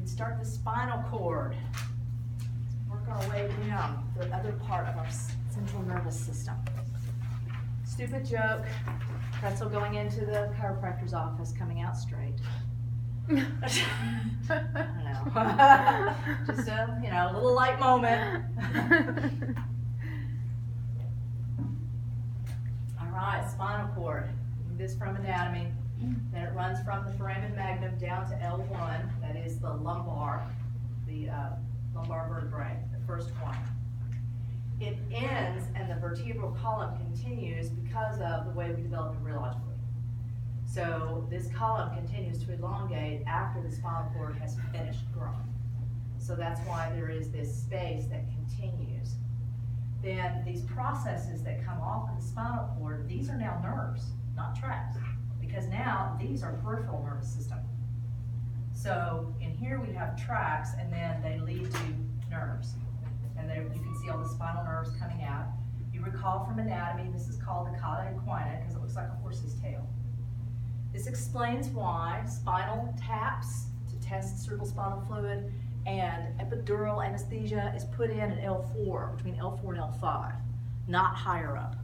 can start the spinal cord. Work our way down the other part of our central nervous system. Stupid joke. Pretzel going into the chiropractor's office, coming out straight. I don't know. Just a, you know, little light moment. All right, spinal cord. This from anatomy. Then it runs from the foramen magnum down to L1. That is the lumbar vertebrae, the first one. It ends and the vertebral column continues because of the way we develop embryologically. So this column continues to elongate after the spinal cord has finished growing. So that's why there is this space that continues. Then these processes that come off of the spinal cord, these are now nerves, not tracts, because now these are peripheral nervous system. So in here we have tracts, and then they lead to nerves. And there you can see all the spinal nerves coming out. You recall from anatomy, this is called the cauda equina because it looks like a horse's tail. This explains why spinal taps to test cerebrospinal fluid and epidural anesthesia is put in at L4, between L4 and L5, not higher up,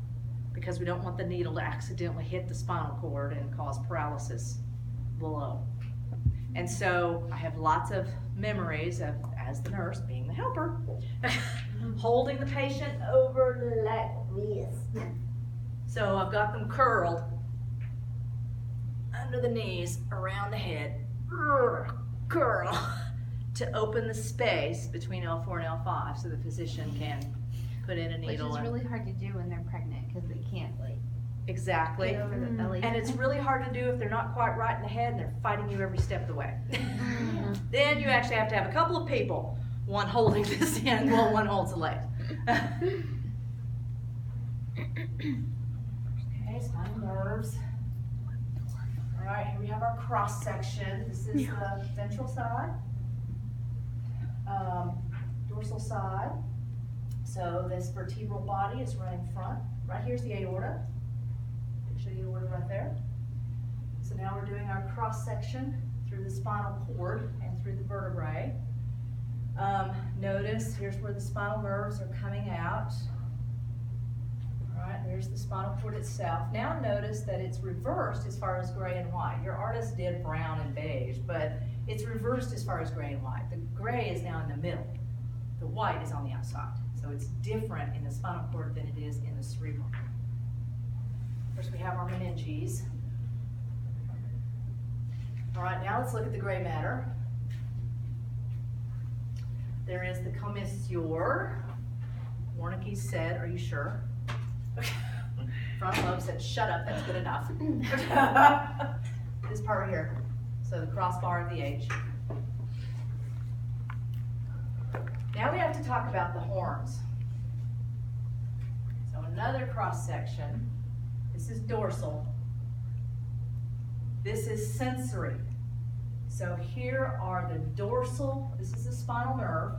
because we don't want the needle to accidentally hit the spinal cord and cause paralysis below. And so I have lots of memories of, as the nurse, being the helper, holding the patient over like this. So I've got them curled under the knees, around the head, curl, to open the space between L4 and L5 so the physician can put in a needle. Which is really hard to do when they're pregnant because they can't, like, exactly. get over the belly. And it's really hard to do if they're not quite right in the head and they're fighting you every step of the way. Then you actually have to have a couple of people, one holding this end while one holds the leg. Okay, spinal nerves. All right, here we have our cross section. This is the ventral side, dorsal side. So this vertebral body is running front. Right here's the aorta. Picture the aorta right there. So now we're doing our cross section through the spinal cord and through the vertebrae. Notice here's where the spinal nerves are coming out. All right, there's the spinal cord itself. Now notice that it's reversed as far as gray and white. Your artist did brown and beige, but it's reversed as far as gray and white. The gray is now in the middle. The white is on the outside. So it's different in the spinal cord than it is in the cerebral. First we have our meninges. All right, now let's look at the gray matter. There is the commissure. Warnicke said, are you sure? Front lobe said, shut up, that's good enough. This part right here. So the crossbar of the H. Now we have to talk about the horns. So another cross section. This is dorsal. This is sensory. So here are the dorsal, this is the spinal nerve.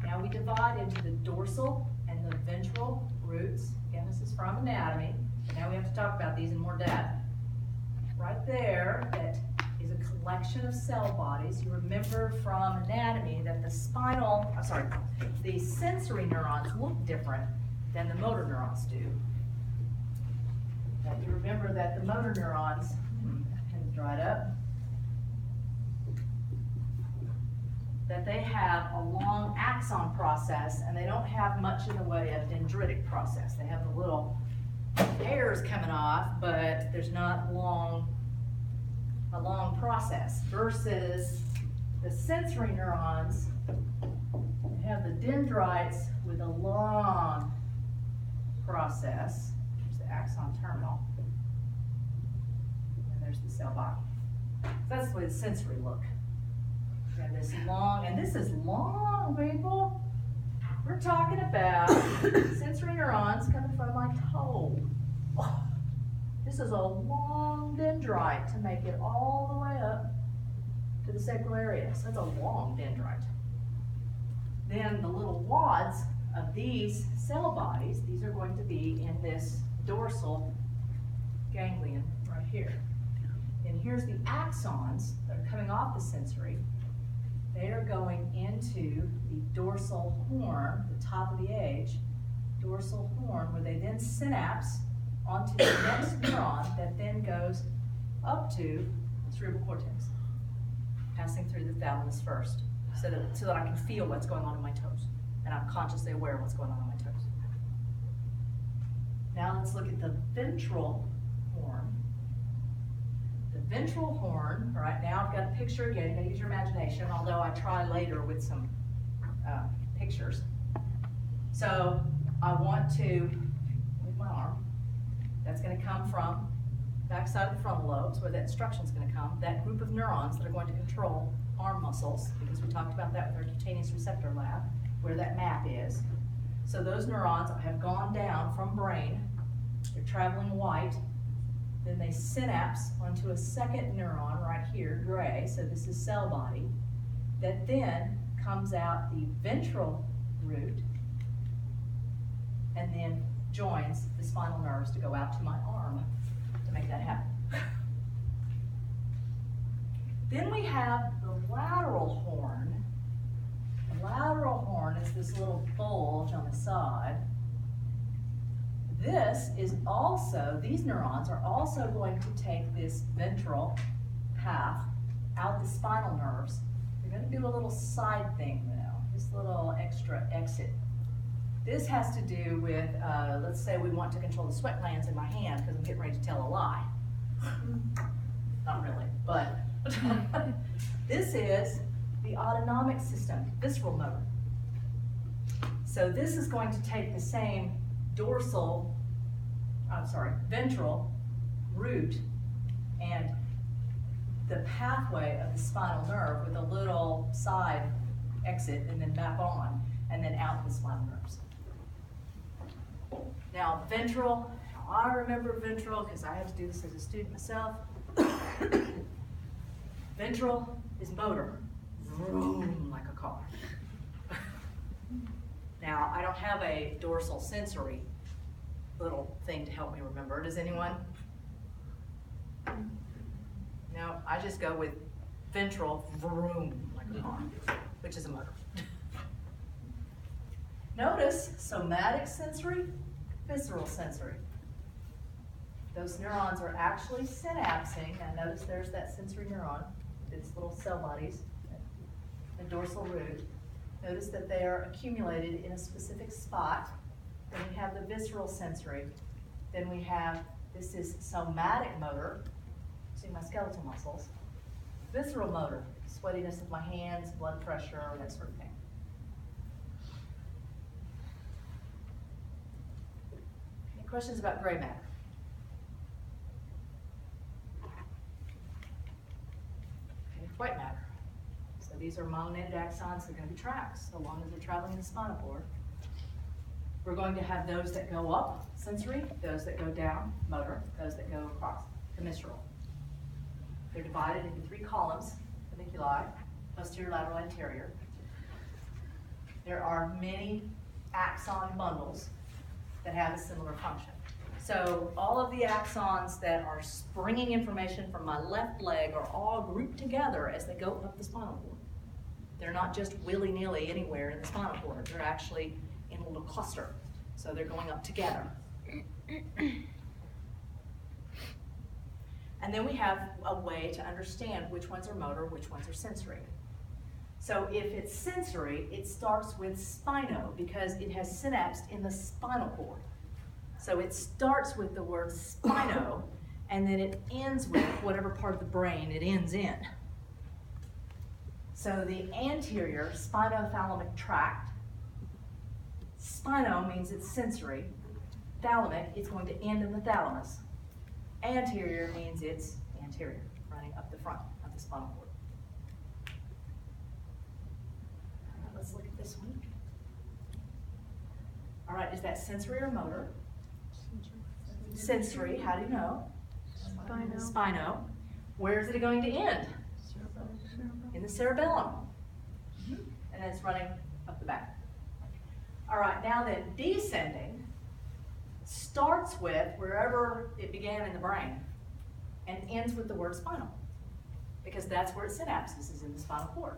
Now we divide into the dorsal and the ventral roots. Again, this is from anatomy. Now we have to talk about these in more depth. Right there, that is a collection of cell bodies. You remember from anatomy that the the sensory neurons look different than the motor neurons do. Now you remember that the motor neurons, pen's dried up, that they have a long axon process and they don't have much in the way of dendritic process. They have the little hairs coming off, but there's not a long process, versus the sensory neurons have the dendrites with a long process. There's the axon terminal, and there's the cell body. So that's the way the sensory look. And this long, and this is long, people. We're talking about sensory neurons coming from my toe. Oh, this is a long dendrite to make it all the way up to the sacral area. So that's a long dendrite. Then the little wads of these cell bodies, these are going to be in this dorsal ganglion right here. And here's the axons that are coming off the sensory. they are going into the dorsal horn, the top of the edge, dorsal horn, where they then synapse onto the next neuron that then goes up to the cerebral cortex, passing through the thalamus first, so that I can feel what's going on in my toes, and I'm consciously aware of what's going on in my toes. Now let's look at the ventral horn. The ventral horn, all right, now I've got a picture again. You gotta use your imagination, although I try later with some pictures. So I want to, with my arm, that's gonna come from backside of the frontal lobes, where that instruction's gonna come, that group of neurons that are going to control arm muscles, because we talked about that with our cutaneous receptor lab, where that map is. So those neurons have gone down from brain, they're traveling white, then they synapse onto a second neuron right here, gray, so this is cell body, that then comes out the ventral root and then joins the spinal nerves to go out to my arm to make that happen. Then we have the lateral horn. The lateral horn is this little bulge on the side. This is also, these neurons are also going to take this ventral path out the spinal nerves. They're going to do a little side thing now, this little extra exit. This has to do with, let's say we want to control the sweat glands in my hand because I'm getting ready to tell a lie. Not really, but this is the autonomic system, visceral motor. So this is going to take the same ventral root and the pathway of the spinal nerve with a little side exit and then back on and then out the spinal nerves. Now ventral, I remember ventral because I had to do this as a student myself. Ventral is motor, vroom, like a car. Now, I don't have a dorsal sensory little thing to help me remember. Does anyone? No, I just go with ventral, vroom, like a car, which is a motor. Notice somatic sensory, visceral sensory. Those neurons are actually synapsing, and notice there's that sensory neuron, its little cell bodies, the dorsal root. Notice that they are accumulated in a specific spot. Then we have the visceral sensory. Then we have, this is somatic motor, see my skeletal muscles. Visceral motor, sweatiness of my hands, blood pressure, that sort of thing. Any questions about gray matter? Okay, white matter. So these are myelinated axons, they're going to be tracks, so long as they're traveling in the spinal cord. We're going to have those that go up, sensory, those that go down, motor, those that go across, commissural. They're divided into 3 columns, pediculi, posterior, lateral, anterior. There are many axon bundles that have a similar function. So all of the axons that are springing information from my left leg are all grouped together as they go up the spinal cord. They're not just willy-nilly anywhere in the spinal cord. They're actually in a little cluster. So they're going up together. And then we have a way to understand which ones are motor, which ones are sensory. So if it's sensory, it starts with spino because it has synapsed in the spinal cord. So it starts with the word spino, and then it ends with whatever part of the brain it ends in. So the anterior spinothalamic tract, spino means it's sensory, thalamic, it's going to end in the thalamus. Anterior means it's anterior, running up the front of the spinal cord. All right, let's look at this one. All right, is that sensory or motor? Sensory, how do you know? Spino. Where is it going to end? In the cerebellum. And it's running up the back. All right, now then, descending starts with wherever it began in the brain and ends with the word spinal, because that's where it synapses, is in the spinal cord.